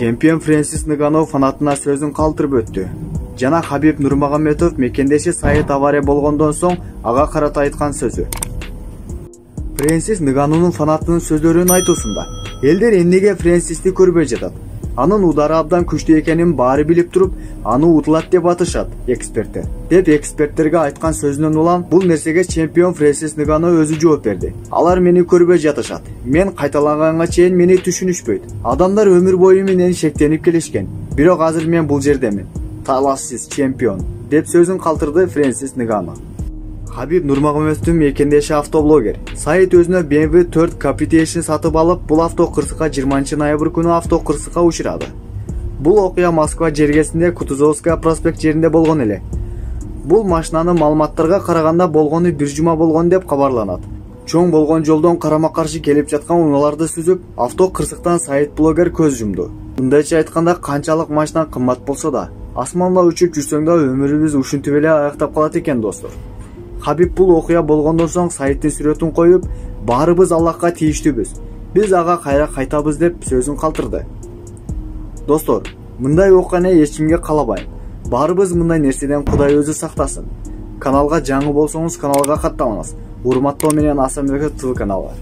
Чемпион Фрэнсис Нганnou фанатына сөзүн калтырып өттү. Жана Хабиб Нурмагомедов мекендеши Саид авария болгондон соң ага карата айткан сөзү. Фрэнсис Нганnoунун фанатынын сөздөрүн айтуусунда элдер эмнеге Фрэнсисти көрбөй жатат? Анын удары абдан күчтүү экенин баары билип туруп, аны утулат деп атышат эксперттер. Деп эксперттерге айткан сөзүнөн улам бул нерсеге чемпион Фрэнсис Нганnou өзү жооп берди. Алар мени көрбөй жатышат. Мен кайталаганга чейин мени түшүнүшпөйт. Адамдар өмүр бою менен шектенип келишкен. Бирок азыр мен бул жердемин. Талассыз чемпион деп сөзүн калтырды Фрэнсис Нганnou. Хабиб Нурмагомедовдун мекендеши автоблогер Саид өзүнө BMW 4 Competition сатып алып, бул автокырсыкка 20 ноябрь күнү автокырсыкка учурады. Бул окуя Москва жергесинде Кутузовская проспект жеринде болгон эле. Бул машинанын маалыматтарга караганда болгону 1 жума болгон деп кабарланат. Чоң болгон жолдон карама-каршы келип жаткан унааларды сүзүп, автокырсыктан Саид блогер көз жумду. Мындайча айтканда, канчалык машина кымбат болсо да, асманда учуп жүрсөң да өмүрүбүз ушинтип эле аяктап калат экен достор. Хабиб бул окуя болгондон соң Саидтин сүрөтүн коюп, баарыбыз Аллахка тийиштүүбүз. Биз ага кайра кайтабыз деп сөзүн калтырды. Достор, мындай окуяны эч кимге каалабайм. Баарыбыз мындай нерседен Кудай өзү сактасын. Каналга жаңы болсоңуз каналга катталыңыз. Урматтоо менен Асанбеков ТВ каналы.